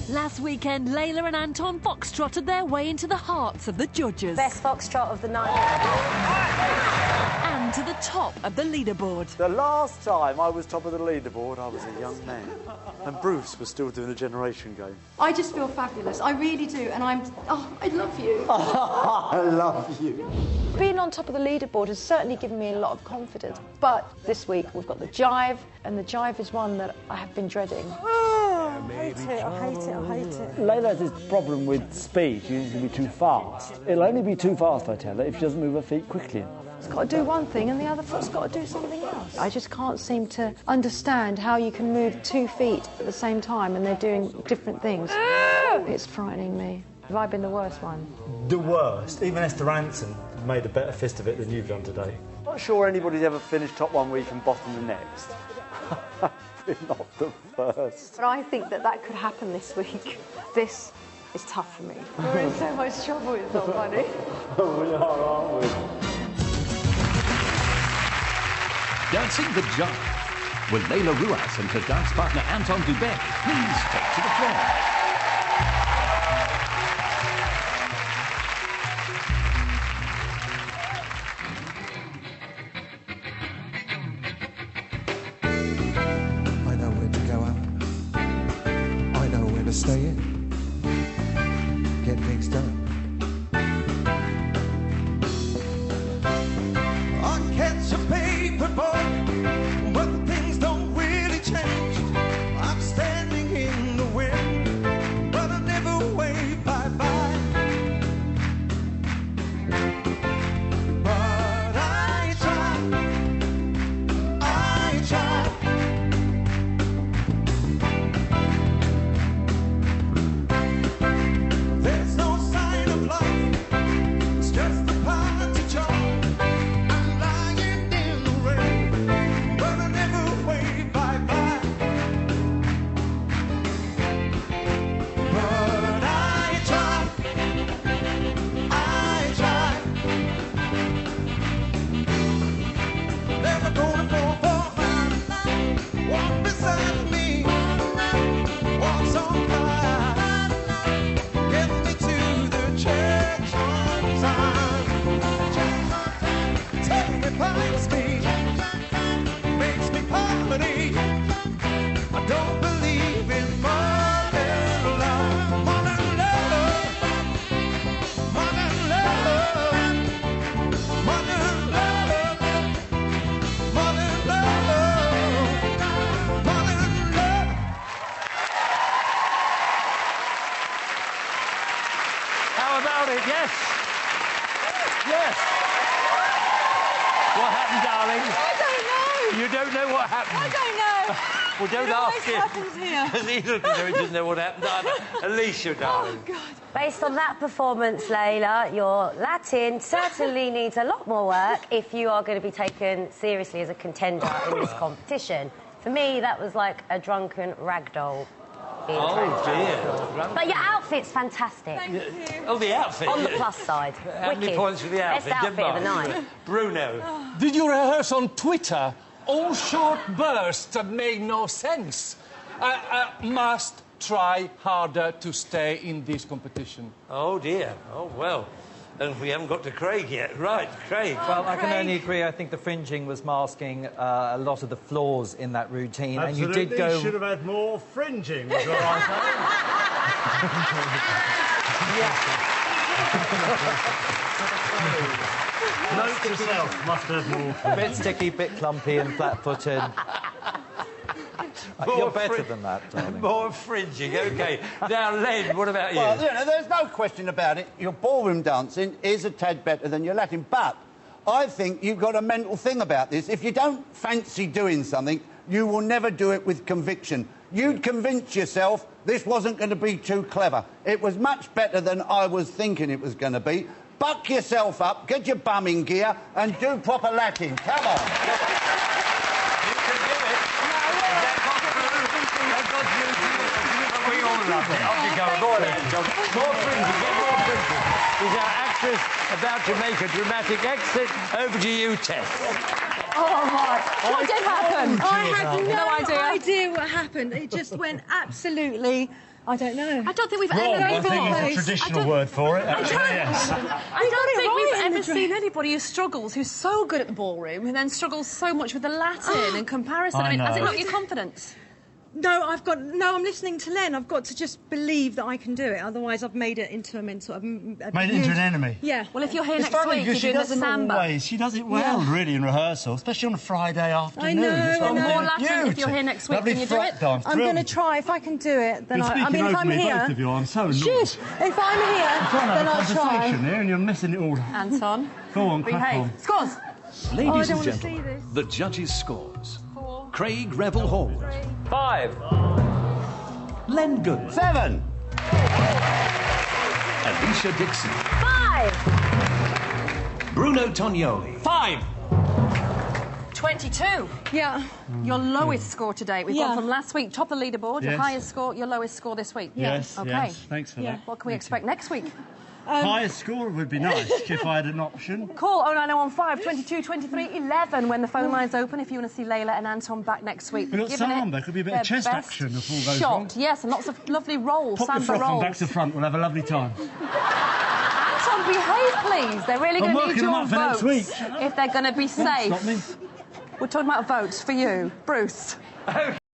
Last weekend, Layla and Anton foxtrotted their way into the hearts of the judges. Best foxtrot of the night. And to the top of the leaderboard. The last time I was top of the leaderboard, I was a young man. And Bruce was still doing a generation game. I just feel fabulous. I really do. And I love you. I love you. Being on top of the leaderboard has certainly given me a lot of confidence. But this week we've got the jive, and the jive is one that I have been dreading. I hate it, I hate it, I hate it. Layla has this problem with speed. She needs to be too fast. It'll only be too fast, I tell her, if she doesn't move her feet quickly enough. It's got to do one thing and the other foot's got to do something else. I just can't seem to understand how you can move 2 feet at the same time and they're doing different things. It's frightening me. Have I been the worst one? The worst. Even Esther Ranson made a better fist of it than you've done today. Not sure anybody's ever finished top one week and bottom the next. Not the first. But I think that could happen this week. This is tough for me. We're in so much trouble, it's not funny. We are, aren't we? Dancing the Jive. Will Layla Ruas and her dance partner Anton Dubek please take to the floor? I know where to go out. I know where to stay in. Get things done. I catch a paper boy, but things don't really change. I'm standing in the wind, but I never wave bye-bye. But I try. There's no sign of life, it's just a party job. I'm lying in the rain, but I never wave bye-bye. But I try. Never gonna fall for mine. Walk beside me, walk so high. Get me to the church on time. Terrifies me, makes me party. I don't believe in modern love. Modern love. Modern love. Modern love. Modern love. Modern love. How about it? Yes. Yes. What happened, darling? I don't know. You don't know what happened? I don't know. Well, don't It always ask him. happens here. Because he doesn't know what happened either. Alicia, darling. Oh, God. Based on that performance, Layla, your Latin certainly needs a lot more work if you are going to be taken seriously as a contender in this competition. For me, that was like a drunken ragdoll. Oh, dear. But your outfit's fantastic. Thank you. Oh, the outfit. On the plus side. How many Wicked. points for the outfit? Best outfit of the night. Bruno. Did you rehearse on Twitter? All short bursts that make no sense. I must try harder to stay in this competition. Oh, dear. Oh, well. And we haven't got to Craig yet. Right, Craig. Well, I can only agree. I think the fringing was masking a lot of the flaws in that routine. Absolutely. And you did go... should have had more fringing, was what I say. Note to self, must have more. A bit sticky, bit clumpy and flat-footed. You're better than that, darling. More fringing, OK. Now, Len, what about you? Well, you know, there's no question about it. Your ballroom dancing is a tad better than your Latin, but I think you've got a mental thing about this. If you don't fancy doing something, you will never do it with conviction. You'd convince yourself this wasn't going to be too clever. It was much better than I was thinking it was going to be. Buck yourself up, get your bum in gear, and do proper Latin. Come on. We all love it. Off you go. More fringing, get more fringing. Is our actress about to make a dramatic exit? Over to you, Tess. What did happen? I had no idea. idea what happened. It just went absolutely... I don't know. I don't think we've Wrong, ever I think is the traditional word for it, actually, yes. I don't think we've ever seen anybody who struggles, who's so good at the ballroom, who then struggles so much with the Latin in comparison. I mean, has it knocked your confidence? No, I'm listening to Len. I've got to just believe that I can do it. Otherwise, I've made it into a mental... Made it into an enemy. Yeah. Well, if you're here It's next funny week, because you're she doing the doesn't samba. always. She does it well, really, in rehearsal, especially on a Friday afternoon. I know, It's I know. More Latin if you're here next week. Lovely Can you do frat it? dance, I'm going to try. If I can do it, then You're I speaking mean, if I'm openly, here... both of you. I'm so annoyed. Shush! If I'm here, I'm trying to then have a I'll try. conversation here and you're messing it all up. Anton. Go on, crack Behave. on. Scores. Ladies don't and wanna see gentlemen, this. the judges' scores. Craig Revel Hall. 5. Len Good. 7. Alicia Dixon. 5. Bruno Tognoli. 5. 22. Yeah. Your lowest score today. We've Yeah. gone from last week, top of the leaderboard, your Yes. highest score, your lowest score this week. Yes, Okay. yes. Thanks for that. What can we expect next week? Highest score would be nice if I had an option. Call 09015 22 23 11 when the phone line's open if you want to see Layla and Anton back next week. We've got Giving it samba. Could be a bit of their chest best action if all goes shot. wrong. Yes, and lots of lovely rolls, Pop your samba frock on rolls. back to front. We'll have a lovely time. Anton, behave, please. They're really I'm going to need working your them up for next votes week. if they're going to be Stop me. safe. We're talking about votes for you, Bruce.